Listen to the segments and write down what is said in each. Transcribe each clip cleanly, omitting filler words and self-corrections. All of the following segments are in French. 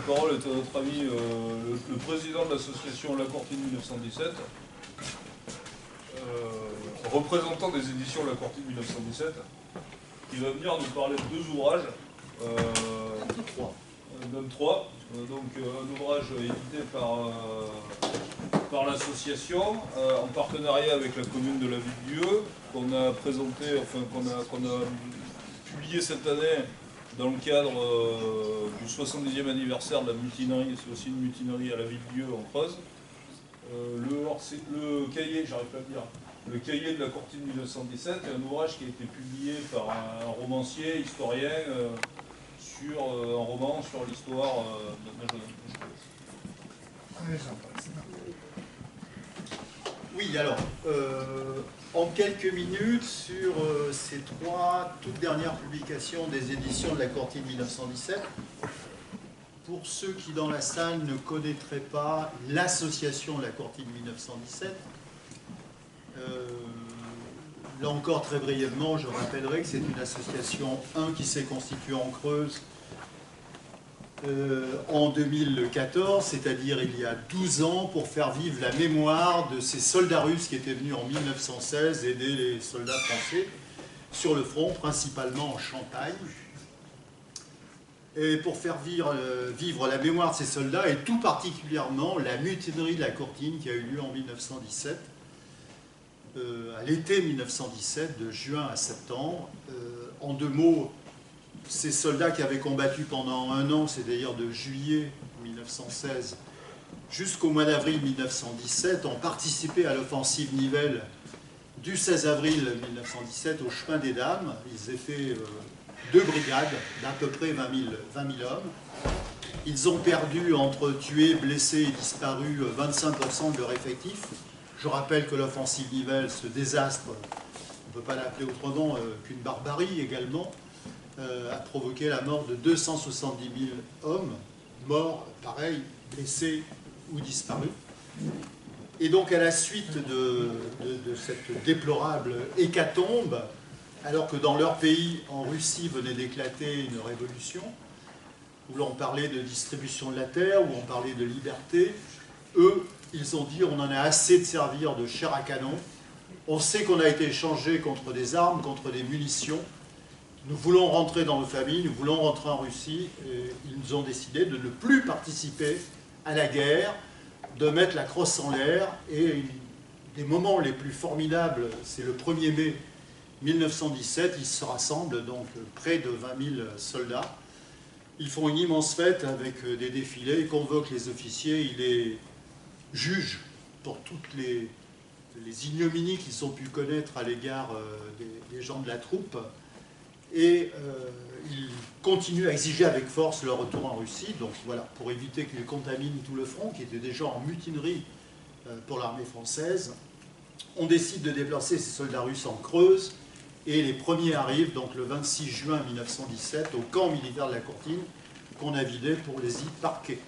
parole est à notre ami le président de l'association La Courtine 1917, représentant des éditions La Courtine 1917, qui va venir nous parler de deux ouvrages. Même trois. Donc un ouvrage édité par l'association, en partenariat avec la commune de la Ville-Dieu, qu'on a présenté, enfin qu'on a publié cette année dans le cadre du 70e anniversaire de la mutinerie. C'est aussi une mutinerie à la Ville-Dieu en Creuse. Le cahier, j'arrive pas à le dire, le cahier de la Courtine 1917 est un ouvrage qui a été publié par un romancier, historien, sur un roman sur l'histoire de Oui, alors, en quelques minutes, sur ces trois toutes dernières publications des éditions de la Courtine 1917, pour ceux qui dans la salle ne connaîtraient pas l'association de la Courtine 1917, là encore très brièvement, je rappellerai que c'est une association qui s'est constituée en Creuse en 2014, c'est-à-dire il y a 12 ans, pour faire vivre la mémoire de ces soldats russes qui étaient venus en 1916 aider les soldats français sur le front, principalement en Champagne. Et pour faire vivre la mémoire de ces soldats, et tout particulièrement la mutinerie de la Courtine qui a eu lieu en 1917, à l'été 1917, de juin à septembre. En deux mots, ces soldats qui avaient combattu pendant un an, c'est-à-dire de juillet 1916 jusqu'au mois d'avril 1917, ont participé à l'offensive Nivelle du 16 avril 1917 au chemin des Dames. Ils avaient fait deux brigades d'à peu près 20 000 hommes. Ils ont perdu, entre tués, blessés et disparus, 25% de leur effectif. Je rappelle que l'offensive Nivelle, ce désastre, on ne peut pas l'appeler autrement qu'une barbarie également, a provoqué la mort de 270 000 hommes, morts, pareil, blessés ou disparus. Et donc à la suite de cette déplorable hécatombe, alors que dans leur pays, en Russie, venait d'éclater une révolution, où l'on parlait de distribution de la terre, où on parlait de liberté, eux, ils ont dit on en a assez de servir de chair à canon, on sait qu'on a été échangé contre des armes, contre des munitions, nous voulons rentrer dans nos familles, nous voulons rentrer en Russie, et ils ont décidé de ne plus participer à la guerre, de mettre la crosse en l'air, et des moments les plus formidables, c'est le 1er mai 1917, ils se rassemblent, donc près de 20 000 soldats, ils font une immense fête avec des défilés, ils convoquent les officiers, ils les jugent pour toutes les ignominies qu'ils ont pu connaître à l'égard des gens de la troupe, et ils continuent à exiger avec force leur retour en Russie. Donc voilà, pour éviter qu'ils contaminent tout le front, qui était déjà en mutinerie pour l'armée française, on décide de déplacer ces soldats russes en Creuse, et les premiers arrivent donc le 26 juin 1917 au camp militaire de la Courtine, qu'on a vidé pour les y parquer.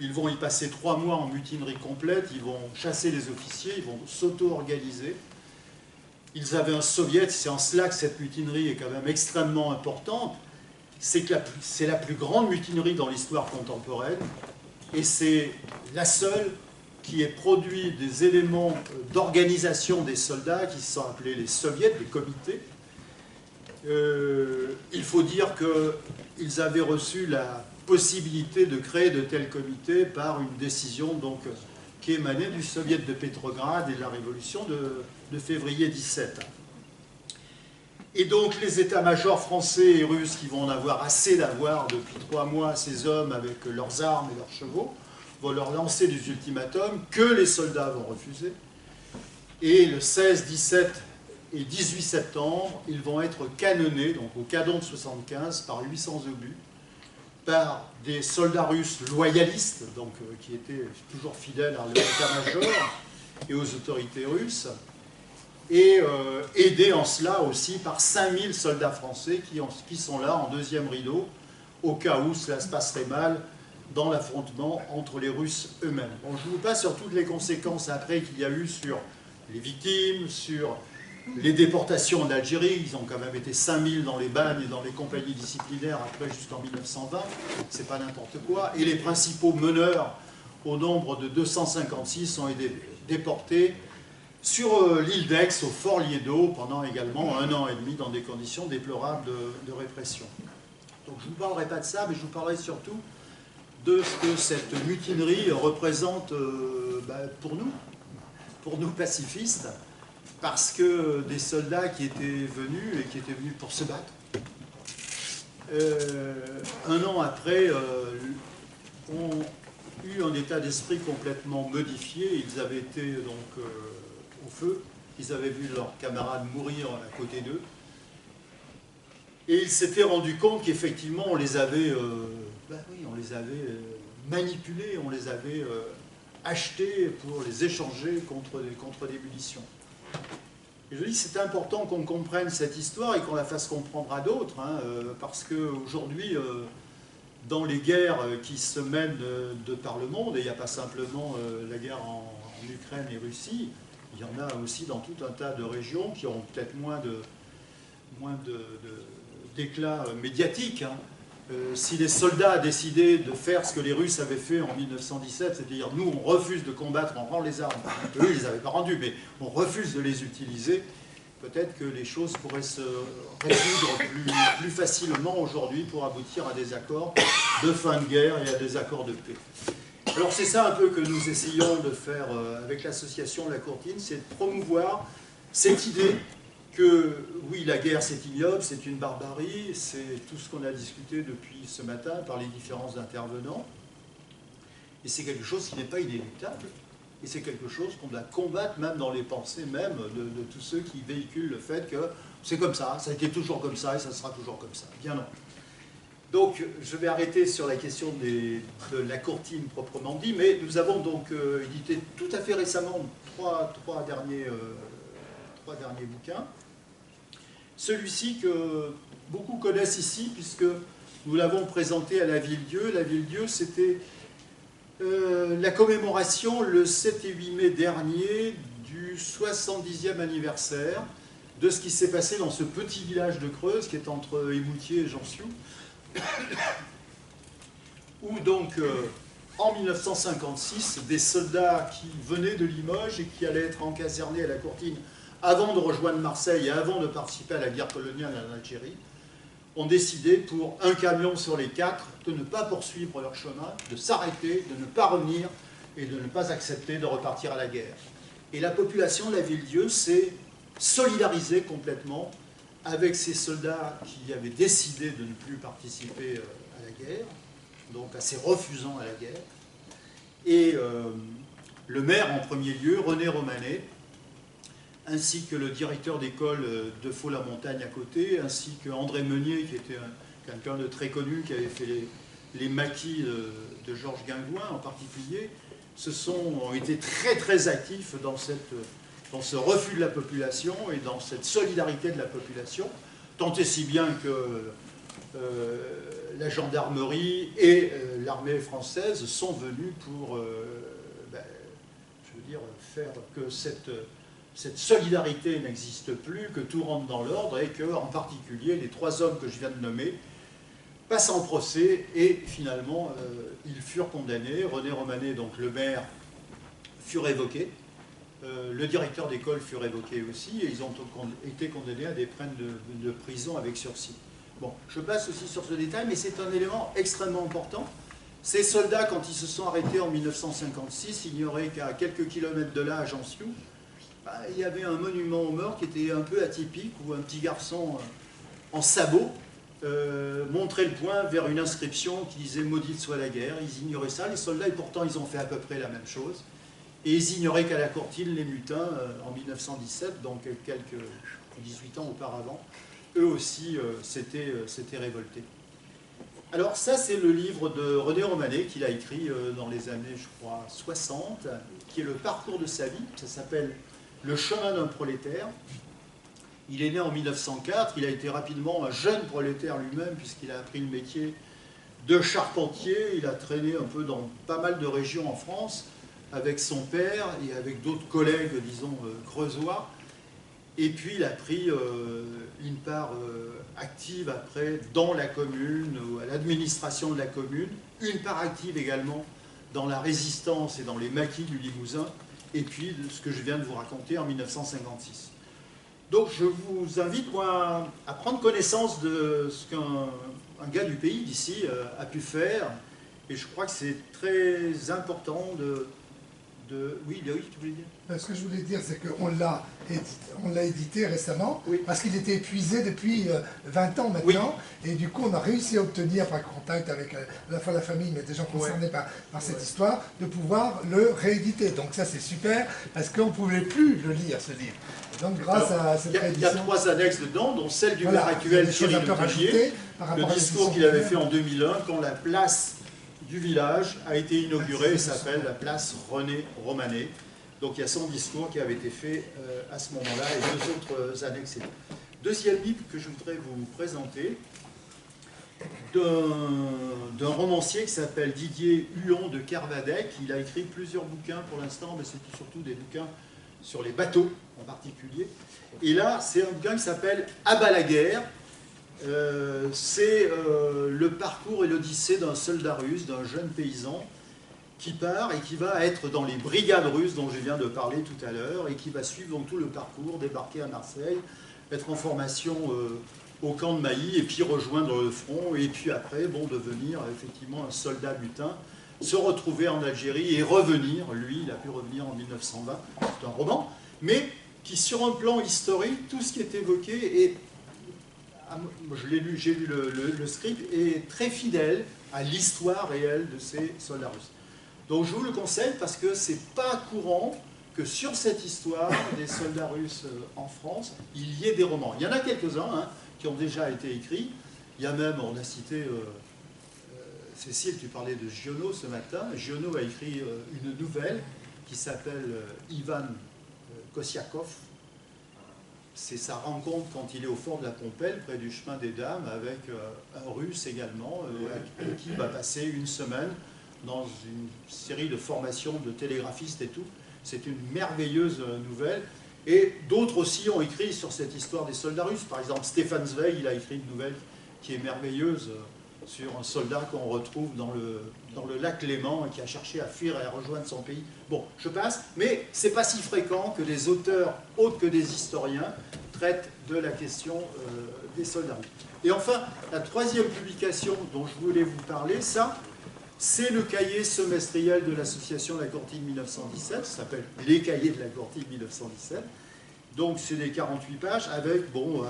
Ils vont y passer 3 mois en mutinerie complète, ils vont chasser les officiers, ils vont s'auto-organiser. Ils avaient un soviet, c'est en cela que cette mutinerie est quand même extrêmement importante. C'est la plus grande mutinerie dans l'histoire contemporaine, et c'est la seule qui ait produit des éléments d'organisation des soldats qui se sont appelés les soviets, les comités. Il faut dire qu'ils avaient reçu la possibilité de créer de tels comités par une décision donc, qui émanait du soviet de Pétrograd et de la révolution de février 17. Et donc les états-majors français et russes qui vont en avoir assez d'avoir depuis 3 mois ces hommes avec leurs armes et leurs chevaux vont leur lancer des ultimatums que les soldats vont refuser. Et le 16, 17 et 18 septembre, ils vont être canonnés, donc au Cadon de 75, par 800 obus, par des soldats russes loyalistes, donc qui étaient toujours fidèles à l'état-major et aux autorités russes, et aidés en cela aussi par 5000 soldats français qui sont là en deuxième rideau, au cas où cela se passerait mal dans l'affrontement entre les Russes eux-mêmes. Bon, je ne vous passe sur toutes les conséquences après qu'il y a eu sur les victimes, sur les déportations en Algérie, ils ont quand même été 5000 dans les bagnes et dans les compagnies disciplinaires après jusqu'en 1920, c'est pas n'importe quoi. Et les principaux meneurs, au nombre de 256, ont été déportés sur l'île d'Aix, au fort Liédo, pendant également 1 an et demi dans des conditions déplorables de répression. Donc je ne vous parlerai pas de ça, mais je vous parlerai surtout de ce que cette mutinerie représente pour nous pacifistes, parce que des soldats qui étaient venus pour se battre, 1 an après, ont eu un état d'esprit complètement modifié. Ils avaient été donc au feu, ils avaient vu leurs camarades mourir à côté d'eux, et ils s'étaient rendus compte qu'effectivement on les avait, manipulés, on les avait achetés pour les échanger contre des munitions. Et je dis que c'est important qu'on comprenne cette histoire et qu'on la fasse comprendre à d'autres, parce qu'aujourd'hui, dans les guerres qui se mènent de par le monde, et il n'y a pas simplement la guerre en Ukraine et Russie, il y en a aussi dans tout un tas de régions qui ont peut-être moins d'éclat médiatique. Si les soldats décidaient de faire ce que les Russes avaient fait en 1917, c'est-à-dire nous on refuse de combattre, on rend les armes, eux ils les avaient pas rendues, mais on refuse de les utiliser, peut-être que les choses pourraient se résoudre plus facilement aujourd'hui pour aboutir à des accords de fin de guerre et à des accords de paix. Alors c'est ça un peu que nous essayons de faire avec l'association La Courtine, c'est de promouvoir cette idée que oui, la guerre c'est ignoble, c'est une barbarie, c'est tout ce qu'on a discuté depuis ce matin par les différents intervenants, et c'est quelque chose qui n'est pas inéluctable, et c'est quelque chose qu'on doit combattre même dans les pensées même de tous ceux qui véhiculent le fait que c'est comme ça a été toujours comme ça et ça sera toujours comme ça. Bien non. Donc je vais arrêter sur la question de la Courtine proprement dit, mais nous avons donc édité tout à fait récemment trois derniers bouquins. Celui-ci que beaucoup connaissent ici, puisque nous l'avons présenté à la Ville-Dieu. La Ville-Dieu, c'était la commémoration le 7 et 8 mai dernier du 70e anniversaire de ce qui s'est passé dans ce petit village de Creuse qui est entre Émoutier et Jansiou, où donc en 1956, des soldats qui venaient de Limoges et qui allaient être encasernés à la Courtine avant de rejoindre Marseille et avant de participer à la guerre coloniale en Algérie, ont décidé, pour un camion sur les 4, de ne pas poursuivre leur chemin, de s'arrêter, de ne pas revenir et de ne pas accepter de repartir à la guerre. Et la population de la Ville-Dieu s'est solidarisée complètement avec ces soldats qui avaient décidé de ne plus participer à la guerre, donc à ces refusants à la guerre. Et le maire en premier lieu, René Romanet, ainsi que le directeur d'école de Faux-la-Montagne à côté, ainsi que André Meunier, qui était quelqu'un de très connu, qui avait fait les maquis de Georges Guingouin en particulier, ont été très très actifs dans ce refus de la population et dans cette solidarité de la population, tant et si bien que la gendarmerie et l'armée française sont venus pour faire que cette solidarité n'existe plus, que tout rentre dans l'ordre et que, en particulier, les 3 hommes que je viens de nommer passent en procès et finalement ils furent condamnés. René Romanet, donc le maire, fut révoqué. Le directeur d'école fut révoqué aussi et ils ont été condamnés à des peines de prison avec sursis. Bon, je passe aussi sur ce détail, mais c'est un élément extrêmement important. Ces soldats, quand ils se sont arrêtés en 1956, ignoraient qu'à quelques kilomètres de là, à Jansiou, il y avait un monument aux morts qui était un peu atypique, où un petit garçon en sabot montrait le poing vers une inscription qui disait « Maudite soit la guerre ». Ils ignoraient ça, les soldats, et pourtant ils ont fait à peu près la même chose. Et ils ignoraient qu'à la Courtine, les mutins, en 1917, donc quelques 18 ans auparavant, eux aussi s'étaient révoltés. Alors ça, c'est le livre de René Romanet qu'il a écrit dans les années, je crois, 60, qui est le parcours de sa vie. Ça s'appelle « Le chemin d'un prolétaire ». Il est né en 1904, il a été rapidement un jeune prolétaire lui-même, puisqu'il a appris le métier de charpentier. Il a traîné un peu dans pas mal de régions en France, avec son père et avec d'autres collègues, disons, creusois. Et puis il a pris une part active après dans la commune, à l'administration de la commune, une part active également dans la résistance et dans les maquis du Limousin, et puis ce que je viens de vous raconter en 1956. Donc je vous invite, moi, à prendre connaissance de ce qu'un gars du pays d'ici a pu faire, et je crois que c'est très important de... Oui, Loïc, tu voulais dire? Ce que je voulais dire, c'est qu'on l'a édité récemment, oui. Parce qu'il était épuisé depuis 20 ans maintenant, oui. Et du coup on a réussi à obtenir, par contact avec à la fois la famille, mais des gens concernés par cette histoire, de pouvoir le rééditer. Donc ça c'est super, parce qu'on ne pouvait plus le lire, ce livre. Et donc grâce à cette réédition... Il y a 3 annexes dedans, dont celle du maire actuel, Thierry Letellier, le discours qu'il avait fait en 2001, quand la place du village a été inaugurée et s'appelle la place René Romanet. Donc il y a son discours qui avait été fait à ce moment-là et 2 autres annexes. Deuxième livre que je voudrais vous présenter, d'un romancier qui s'appelle Didier Huon de Kervadec. Il a écrit plusieurs bouquins pour l'instant, mais c'est surtout des bouquins sur les bateaux en particulier. Et là, c'est un bouquin qui s'appelle « À bas la guerre ». C'est le parcours et l'odyssée d'un soldat russe, d'un jeune paysan qui part et qui va être dans les brigades russes dont je viens de parler tout à l'heure et qui va suivre donc tout le parcours, débarquer à Marseille, être en formation au camp de Mailly et puis rejoindre le front et puis après devenir effectivement un soldat butin, se retrouver en Algérie et revenir. Lui, il a pu revenir en 1920, c'est un roman, mais qui sur un plan historique, tout ce qui est évoqué est... J'ai lu le script, est très fidèle à l'histoire réelle de ces soldats russes. Donc je vous le conseille parce que c'est pas courant que sur cette histoire des soldats russes en France, il y ait des romans. Il y en a quelques-uns qui ont déjà été écrits. Il y a même, on a cité, Cécile, tu parlais de Giono ce matin. Giono a écrit une nouvelle qui s'appelle Ivan Kossiakov. C'est sa rencontre quand il est au fort de la Pompelle, près du chemin des Dames, avec un Russe également, avec qui va passer une semaine dans une série de formations de télégraphistes et tout. C'est une merveilleuse nouvelle. Et d'autres aussi ont écrit sur cette histoire des soldats russes. Par exemple, Stéphane Zweig, il a écrit une nouvelle qui est merveilleuse sur un soldat qu'on retrouve dans le lac Léman et qui a cherché à fuir et à rejoindre son pays. Bon, je passe, mais c'est pas si fréquent que des auteurs, autres que des historiens, traitent de la question des soldats russes. Et enfin, la troisième publication dont je voulais vous parler, ça, c'est le cahier semestriel de l'association La Courtine 1917, ça s'appelle Les Cahiers de la Courtine 1917. Donc c'est des 48 pages avec,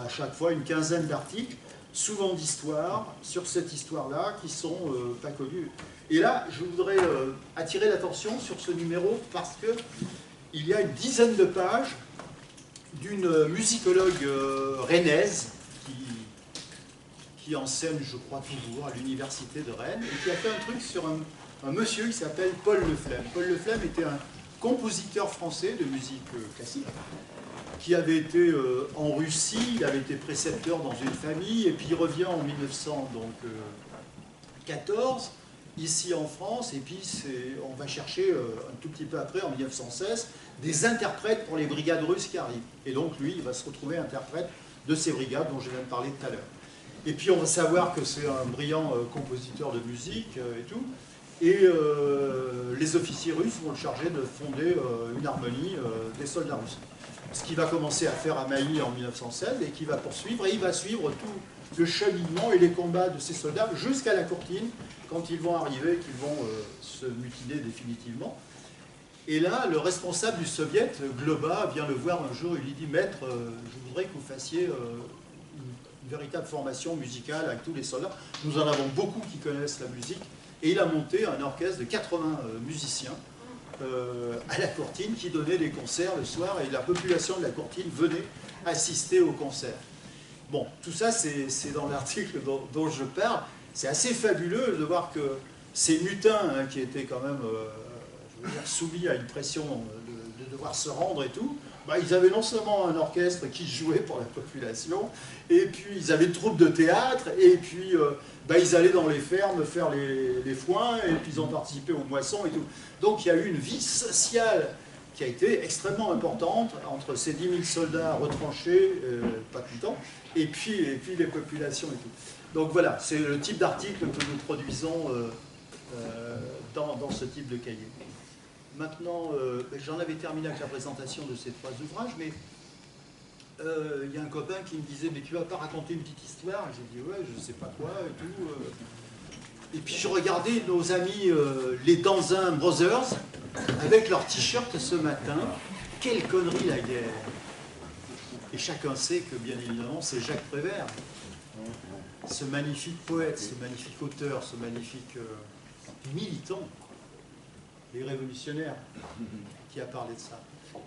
à chaque fois une quinzaine d'articles, souvent d'histoires, sur cette histoire-là, qui sont pas connues. Et là, je voudrais attirer l'attention sur ce numéro parce qu'il y a une dizaine de pages d'une musicologue rennaise qui enseigne, je crois toujours, à l'université de Rennes, et qui a fait un truc sur un monsieur qui s'appelle Paul Leflemme. Paul Leflemme était un compositeur français de musique classique, qui avait été en Russie, il avait été précepteur dans une famille, et puis il revient en 1914, ici en France, et puis on va chercher un tout petit peu après, en 1916, des interprètes pour les brigades russes qui arrivent. Et donc lui, il va se retrouver interprète de ces brigades dont je viens de parler tout à l'heure. Et puis on va savoir que c'est un brillant compositeur de musique et tout, et les officiers russes vont le charger de fonder une harmonie des soldats russes. Ce qu'il va commencer à faire à Mailly en 1916 et qui va poursuivre, et il va suivre tout le cheminement et les combats de ces soldats jusqu'à la Courtine, quand ils vont arriver, qu'ils vont se mutiner définitivement. Et là, le responsable du soviet, Globa, vient le voir un jour et lui dit « Maître, je voudrais que vous fassiez une véritable formation musicale avec tous les soldats. Nous en avons beaucoup qui connaissent la musique. » Et il a monté un orchestre de 80 musiciens à la Courtine qui donnait des concerts le soir et la population de la Courtine venait assister aux concerts. Bon, tout ça c'est dans l'article dont je parle. C'est assez fabuleux de voir que ces mutins qui étaient quand même je veux dire, soumis à une pression de devoir se rendre et tout, ils avaient non seulement un orchestre qui jouait pour la population, et puis ils avaient une troupe de théâtre, et puis ils allaient dans les fermes faire les foins, et puis ils ont participé aux moissons et tout. Donc il y a eu une vie sociale qui a été extrêmement importante entre ces 10 000 soldats retranchés, pas tout le temps, et puis les populations et tout. Donc voilà, c'est le type d'article que nous produisons dans ce type de cahier. Maintenant, j'en avais terminé avec la présentation de ces 3 ouvrages, mais il y a un copain qui me disait « mais tu vas pas raconter une petite histoire ?» J'ai dit « ouais, je sais pas quoi et tout. » Et puis je regardais nos amis les Danzin Brothers avec leur t-shirt ce matin. Quelle connerie la guerre! Et chacun sait que bien évidemment c'est Jacques Prévert, ce magnifique poète, ce magnifique auteur, ce magnifique militant, les révolutionnaires, qui a parlé de ça.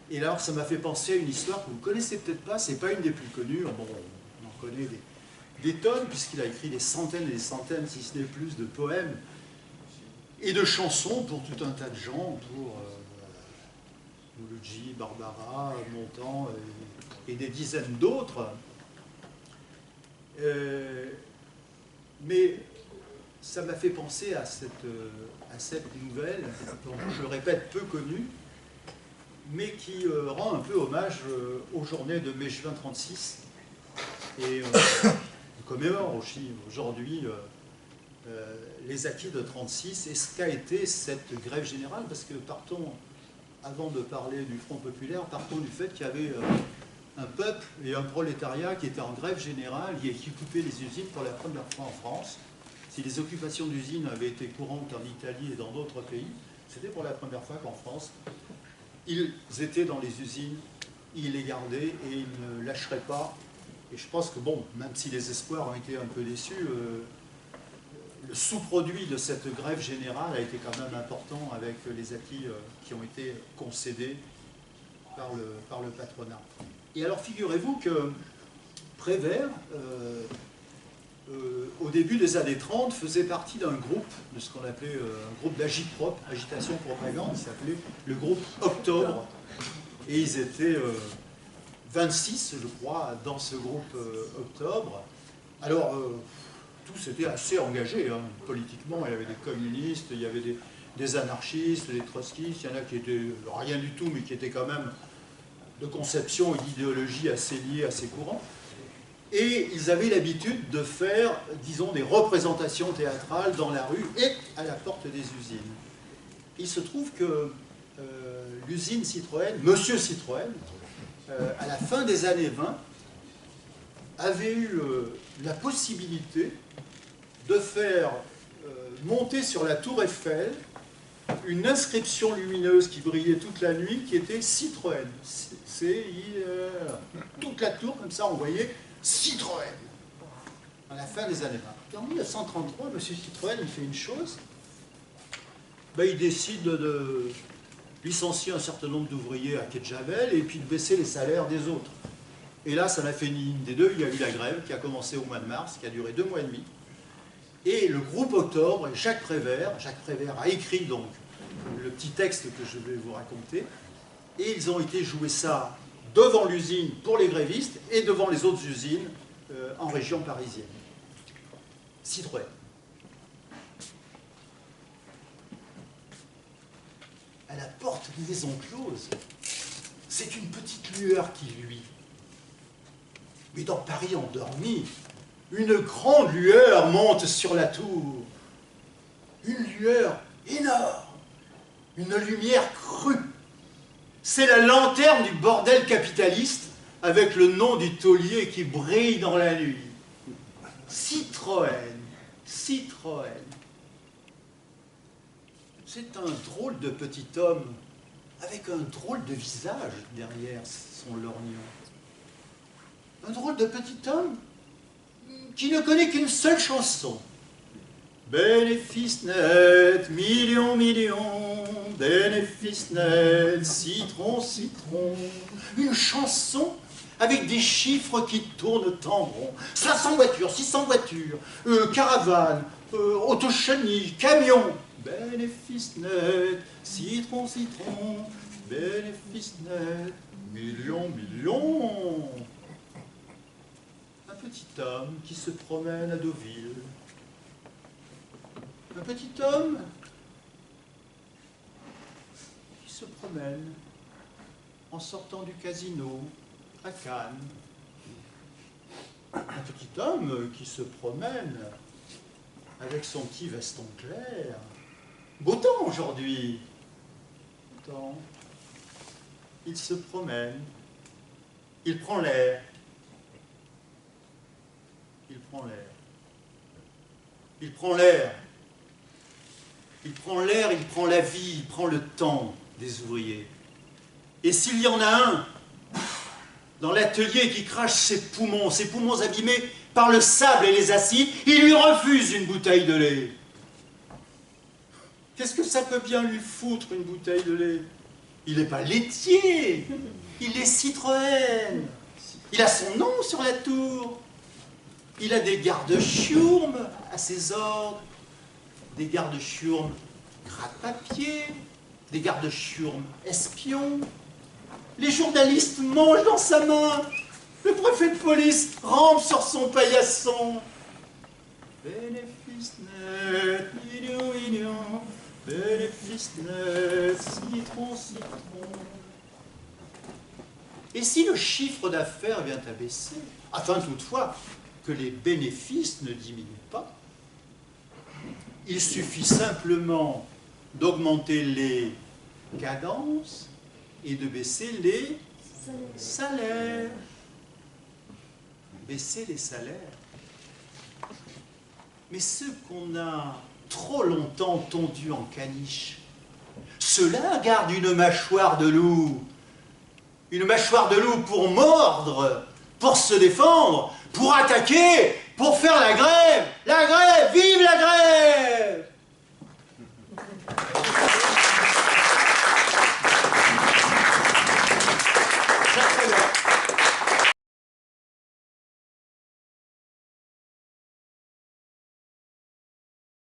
Et alors ça m'a fait penser à une histoire que vous ne connaissez peut-être pas, c'est pas une des plus connues, bon, on en connaît des tonnes, puisqu'il a écrit des centaines et des centaines, si ce n'est plus, de poèmes et de chansons pour tout un tas de gens, pour Mouloudji, Barbara, Montand et des dizaines d'autres. Mais ça m'a fait penser à cette nouvelle, dont je le répète, peu connue, mais qui rend un peu hommage aux journées de mai-juin 1936 et commémore aussi aujourd'hui les acquis de 1936 et ce qu'a été cette grève générale, parce que partons, avant de parler du Front populaire, partons du fait qu'il y avait un peuple et un prolétariat qui étaient en grève générale et qui occupaient les usines pour la première fois en France. Si les occupations d'usines avaient été courantes en Italie et dans d'autres pays, c'était pour la première fois qu'en France, ils étaient dans les usines, ils les gardaient et ils ne lâcheraient pas. Et je pense que, bon, même si les espoirs ont été un peu déçus, le sous-produit de cette grève générale a été quand même important avec les acquis qui ont été concédés par le patronat. Et alors, figurez-vous que Prévert, au début des années 30, faisait partie d'un groupe, de ce qu'on appelait un groupe d'agitprop, agitation propagande, qui s'appelait le groupe Octobre. Et ils étaient 26, je crois, dans ce groupe Octobre. Alors, tous étaient assez engagés, hein, politiquement. Il y avait des communistes, il y avait des anarchistes, des trotskistes, il y en a qui étaient rien du tout, mais qui étaient quand même de conception et d'idéologie assez liées, assez courantes. Et ils avaient l'habitude de faire, disons, des représentations théâtrales dans la rue et à la porte des usines. Il se trouve que l'usine Citroën, Monsieur Citroën, à la fin des années 20, avait eu la possibilité de faire monter sur la tour Eiffel une inscription lumineuse qui brillait toute la nuit, qui était Citroën. Toute la tour, comme ça, on voyait Citroën, à la fin des années 20. Et en 1933, M. Citroën, il fait une chose, ben, il décide de licencier un certain nombre d'ouvriers à Quai de Javel et puis de baisser les salaires des autres. Et là, ça n'a fait ni une des deux, il y a eu la grève qui a commencé au mois de mars, qui a duré 2 mois et demi. Et le groupe Octobre, et Jacques Prévert a écrit donc le petit texte que je vais vous raconter, et ils ont été jouer ça devant l'usine pour les grévistes et devant les autres usines en région parisienne. Citroën. À la porte d'une maison close, c'est une petite lueur qui luit. Mais dans Paris endormi, une grande lueur monte sur la tour. Une lueur énorme, une lumière crue. C'est la lanterne du bordel capitaliste avec le nom du taulier qui brille dans la nuit. Citroën, Citroën. C'est un drôle de petit homme avec un drôle de visage derrière son lorgnon. Un drôle de petit homme qui ne connaît qu'une seule chanson. Bénéfice net, million, million, bénéfice net, citron, citron. Une chanson avec des chiffres qui tournent en rond. 500 voitures, 600 voitures, caravane, auto-chenille, camion. Bénéfice net, citron, citron, bénéfice net, million, million. Un petit homme qui se promène à Deauville. Un petit homme qui se promène en sortant du casino à Cannes. Un petit homme qui se promène avec son petit veston clair. Beau temps aujourd'hui. Beau temps. Il se promène. Il prend l'air. Il prend l'air. Il prend l'air. Il prend l'air, il prend la vie, il prend le temps des ouvriers. Et s'il y en a un dans l'atelier qui crache ses poumons abîmés par le sable et les acides, il lui refuse une bouteille de lait. Qu'est-ce que ça peut bien lui foutre, une bouteille de lait? Il n'est pas laitier, il est Citroën. Il a son nom sur la tour. Il a des gardes-chiourmes à ses ordres. Des gardes-chiourmes gratte-papier, des gardes-chiourmes espions. Les journalistes mangent dans sa main. Le préfet de police rampe sur son paillasson. Bénéfice net, ignon, bénéfice net, citron, citron. Et si le chiffre d'affaires vient à baisser, afin toutefois que les bénéfices ne diminuent pas, il suffit simplement d'augmenter les cadences et de baisser les salaires. Baisser les salaires. Mais ceux qu'on a trop longtemps tondus en caniche, ceux-là gardent une mâchoire de loup. Une mâchoire de loup pour mordre, pour se défendre, pour attaquer, pour faire la grève. La grève, vive la grève! Ça, très bien.